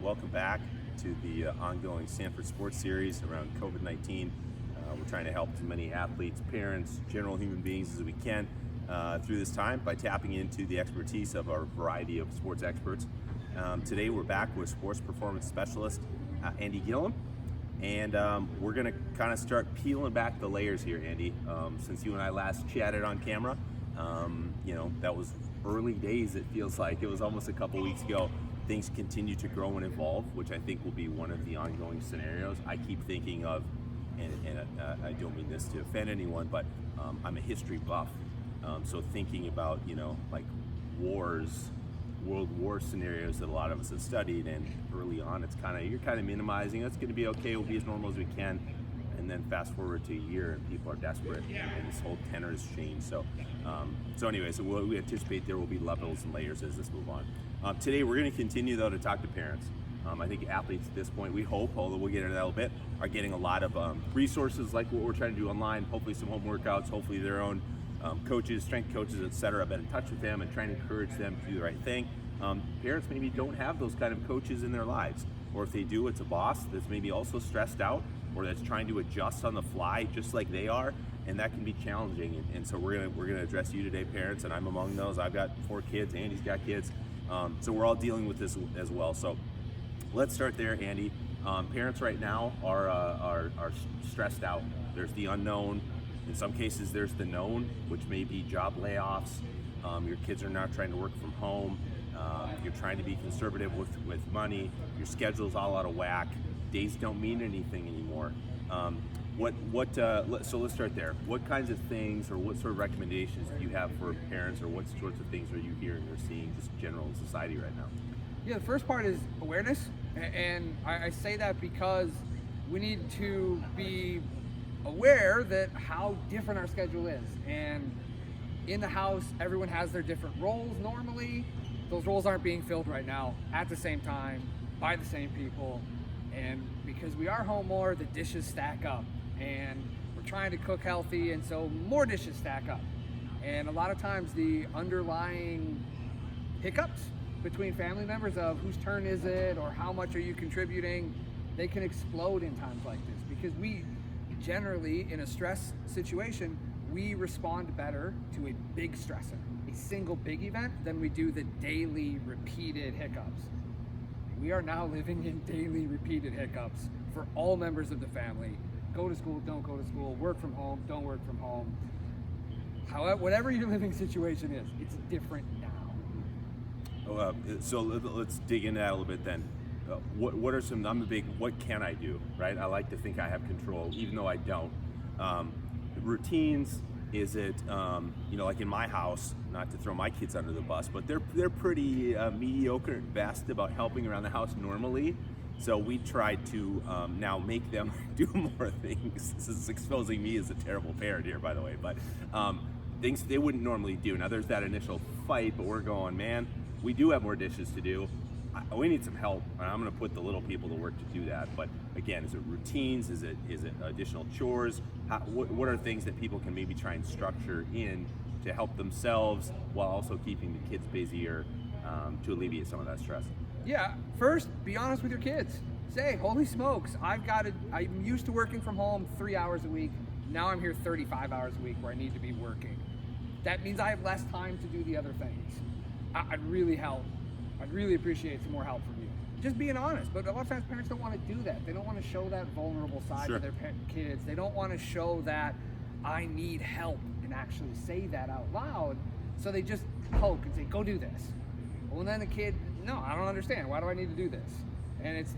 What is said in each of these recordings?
welcome back to the ongoing Sanford Sports Series around COVID-19. We're trying to help as many athletes, parents, general human beings as we can through this time by tapping into the expertise of our variety of sports experts. Today we're back with sports performance specialist Andy Gillham, and we're going to kind of start peeling back the layers here, Andy. Since you and I last chatted on camera, that was early days. It feels like it was almost a couple weeks ago. Things continue to grow and evolve, which I think will be one of the ongoing scenarios. I keep thinking of, and I don't mean this to offend anyone, but I'm a history buff. So thinking about, like wars, world war scenarios that a lot of us have studied, and early on you're kind of minimizing, it's going to be okay, we'll be as normal as we can. And then fast forward to a year and people are desperate and this whole tenor has changed. So we anticipate there will be levels and layers as this move on. Today we're going to continue though to talk to parents. I think athletes at this point, we hope, although we'll get into that a little bit, are getting a lot of resources like what we're trying to do online, hopefully some home workouts, hopefully their own coaches, strength coaches, etc. I've been in touch with them and trying to encourage them to do the right thing. Parents maybe don't have those kind of coaches in their lives, or if they do, it's a boss that's maybe also stressed out or that's trying to adjust on the fly just like they are, and that can be challenging. And so we're gonna address you today, parents, and I'm among those. I've got 4 kids, Andy's got kids, so we're all dealing with this as well. So let's start there, Andy. Parents right now are stressed out. There's the unknown. In some cases, there's the known, which may be job layoffs. Your kids are now trying to work from home. You're trying to be conservative with money. Your schedule's all out of whack. Days don't mean anything anymore. So let's start there. What kinds of things or what sort of recommendations do you have for parents, or what sorts of things are you hearing or seeing just general in society right now? Yeah, the first part is awareness, and I say that because we need to be aware that how different our schedule is. And in the house, everyone has their different roles normally. Those roles aren't being filled right now at the same time by the same people. And because we are home more, the dishes stack up, and we're trying to cook healthy, and so more dishes stack up. And a lot of times the underlying hiccups between family members of whose turn is it or how much are you contributing, they can explode in times like this, because we generally, in a stress situation, we respond better to a big stressor, a single big event, than we do the daily repeated hiccups. We are now living in daily repeated hiccups for all members of the family. Go to school, don't go to school, work from home, don't work from home. However, whatever your living situation is, it's different now. So let's dig into that a little bit then. What are some, I'm a big, what can I do, right? I like to think I have control, even though I don't. Routines, is it, like in my house, not to throw my kids under the bus, but they're pretty mediocre at best about helping around the house normally. So we try to now make them do more things. This is exposing me as a terrible parent here, by the way, but things they wouldn't normally do. Now there's that initial fight, but we're going, man, we do have more dishes to do. We need some help, and I'm going to put the little people to work to do that. But again, is it routines? Is it additional chores? What are things that people can maybe try and structure in to help themselves while also keeping the kids busier to alleviate some of that stress? Yeah, first, be honest with your kids. Say, holy smokes, I'm used to working from home 3 hours a week. Now I'm here 35 hours a week where I need to be working. That means I have less time to do the other things. I'd really appreciate some more help from you. Just being honest, but a lot of times parents don't want to do that. They don't want to show that vulnerable side Sure. to their kids. They don't want to show that I need help and actually say that out loud. So they just poke and say, go do this. Well, then the kid, no, I don't understand. Why do I need to do this? And it's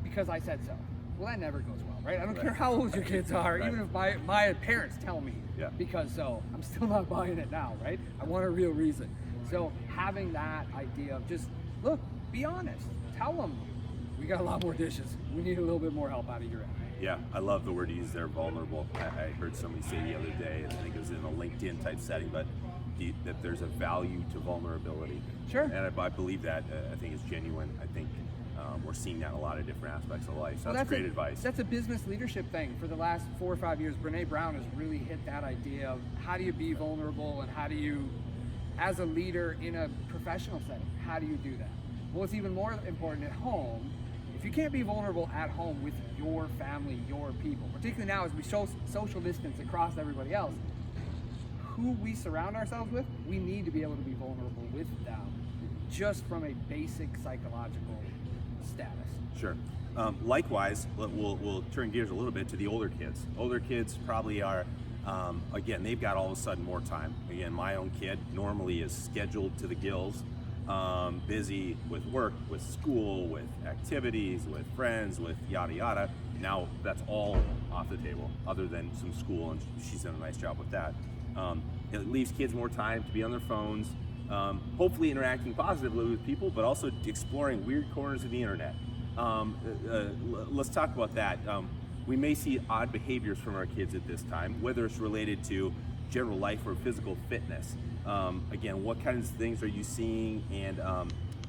because I said so. Well, that never goes well, right? I don't care how old your kids are, Right. even if my parents tell me because so, I'm still not buying it now, right? I want a real reason. So having that idea of just, look, be honest. Tell them, we got a lot more dishes. We need a little bit more help out of your end. Yeah, I love the word you use there, vulnerable. I heard somebody say the other day, and I think it was in a LinkedIn type setting, but that there's a value to vulnerability. Sure. And I believe that. I think it's genuine. I think we're seeing that in a lot of different aspects of life. So that's great advice. That's a business leadership thing. For the last 4 or 5 years, Brene Brown has really hit that idea of how do you be vulnerable, and how do you, as a leader in a professional setting, how do you do that? Well, it's even more important at home. If you can't be vulnerable at home with your family, your people, particularly now as we social distance across everybody else, who we surround ourselves with, we need to be able to be vulnerable with them, just from a basic psychological status. Sure. Likewise, we'll turn gears a little bit to the older kids. Older kids probably are, again, they've got all of a sudden more time. Again, my own kid normally is scheduled to the gills, busy with work, with school, with activities, with friends, with yada yada. Now that's all off the table, other than some school, and she's done a nice job with that. It leaves kids more time to be on their phones, hopefully interacting positively with people, but also exploring weird corners of the internet. Let's talk about that. We may see odd behaviors from our kids at this time, whether it's related to general life or physical fitness. Again, what kinds of things are you seeing, and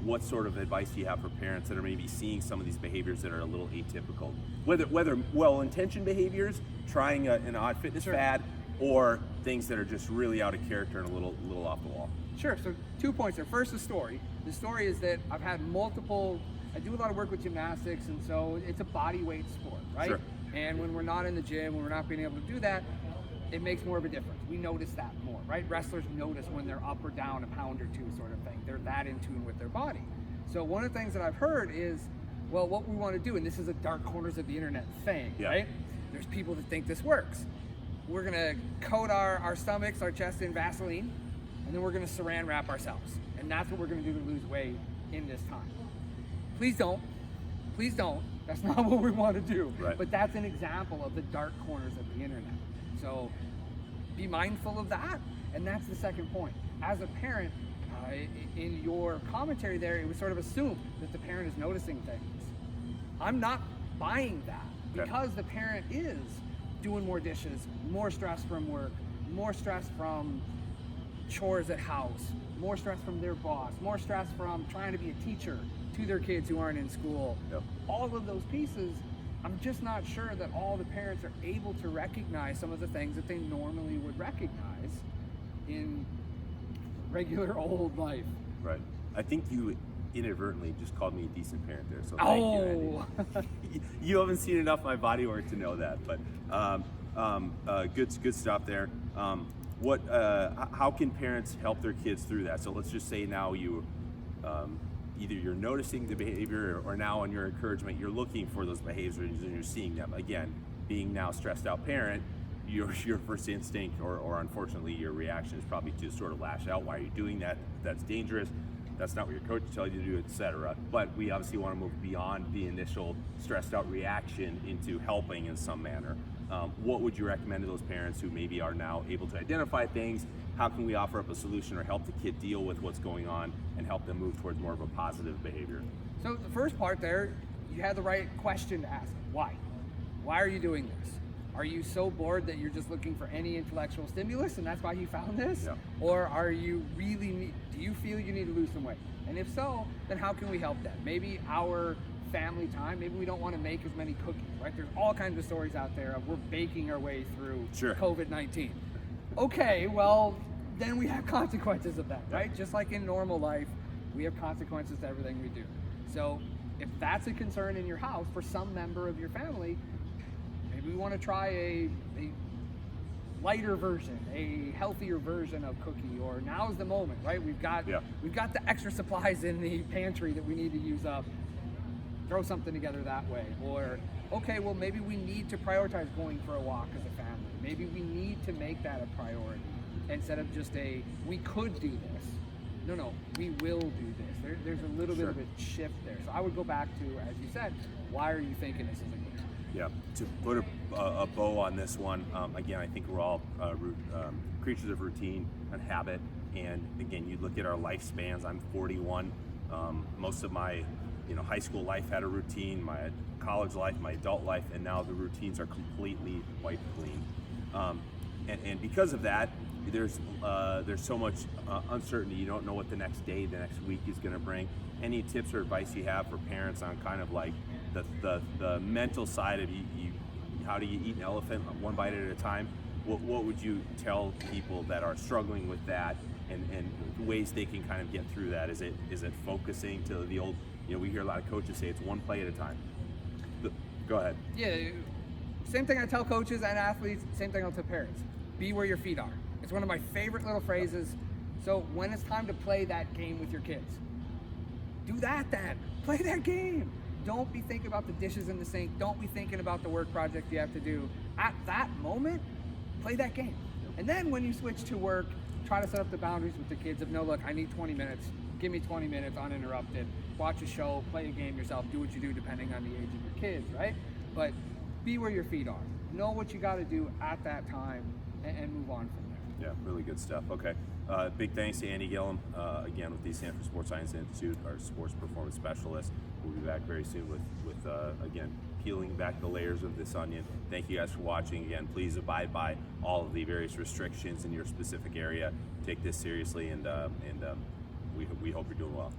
what sort of advice do you have for parents that are maybe seeing some of these behaviors that are a little atypical? Whether well-intentioned behaviors, trying an odd fitness fad, or things that are just really out of character and a little off the wall. Sure, so 2 points there. First, the story. The story is that I've had I do a lot of work with gymnastics, and so it's a body weight sport, right? Sure. And when we're not in the gym, when we're not being able to do that, it makes more of a difference. We notice that more, right? Wrestlers notice when they're up or down a pound or two sort of thing. They're that in tune with their body. So one of the things that I've heard is, well, what we want to do, and this is a dark corners of the internet thing, right? There's people that think this works. We're gonna coat our stomachs, our chest in Vaseline, and then we're gonna saran wrap ourselves. And that's what we're gonna do to lose weight in this time. Please don't. Please don't. That's not what we want to do. Right. But that's an example of the dark corners of the internet. So be mindful of that. And that's the second point. As a parent, in your commentary there, it was sort of assumed that the parent is noticing things. I'm not buying that, because the parent is doing more dishes, more stress from work, more stress from chores at house, more stress from their boss, more stress from trying to be a teacher to their kids who aren't in school. All of those pieces, I'm just not sure that all the parents are able to recognize some of the things that they normally would recognize in regular old life. Right. I think you inadvertently just called me a decent parent there, so thank you, Andy. You haven't seen enough of my body work to know that, but good stuff there. How can parents help their kids through that? So let's just say now you either you're noticing the behavior, or now on your encouragement you're looking for those behaviors and you're seeing them. Again, being now stressed out parent, your first instinct or unfortunately your reaction is probably to sort of lash out. Why are you doing that? That's dangerous. That's not what your coach tells you to do, etc. But we obviously want to move beyond the initial stressed out reaction into helping in some manner. What would you recommend to those parents who maybe are now able to identify things? How can we offer up a solution or help the kid deal with what's going on and help them move towards more of a positive behavior? So the first part there, you had the right question to ask. Why? Why are you doing this? Are you so bored that you're just looking for any intellectual stimulus and that's why you found this? Or are you really, do you feel you need to lose some weight? And if so, then how can we help that? Maybe our family time, maybe we don't want to make as many cookies, right? There's all kinds of stories out there of we're baking our way through COVID-19. Okay, well, then we have consequences of that, right? Just like in normal life, we have consequences to everything we do. So if that's a concern in your house for some member of your family, maybe we want to try a lighter version, a healthier version of cookie, or now's the moment, right? We've got the extra supplies in the pantry that we need to use up. Throw something together that way. Or, okay, well, maybe we need to prioritize going for a walk as a family. Maybe we need to make that a priority instead of just we could do this. No, we will do this. There's a little bit of a shift there. So I would go back to, as you said, why are you thinking this is a good time? Yeah, to put a bow on this one, again, I think we're all creatures of routine and habit. And again, you look at our lifespans. I'm 41. Most of my high school life had a routine, my college life, my adult life, and now the routines are completely wiped clean. And because of that, there's so much uncertainty. You don't know what the next day, the next week is going to bring. Any tips or advice you have for parents on kind of like the mental side of how do you eat an elephant one bite at a time? What would you tell people that are struggling with that and ways they can kind of get through that? Is it focusing to the old, we hear a lot of coaches say it's one play at a time. Go ahead. Yeah, same thing I tell coaches and athletes, same thing I'll tell parents. Be where your feet are. It's one of my favorite little phrases. So when it's time to play that game with your kids, do that then. Play that game. Don't be thinking about the dishes in the sink. Don't be thinking about the work project you have to do. At that moment, play that game. And then when you switch to work, try to set up the boundaries with the kids of, no, look, I need 20 minutes. Give me 20 minutes uninterrupted. Watch a show, play a game yourself, do what you do depending on the age of your kids, right? But be where your feet are. Know what you got to do at that time and move on from there. Yeah, really good stuff. Okay. Big thanks to Andy Gillham, again, with the Sanford Sports Science Institute, our sports performance specialist. We'll be back very soon with again, peeling back the layers of this onion. Thank you guys for watching. Again, please abide by all of the various restrictions in your specific area. Take this seriously, and we hope you're doing well.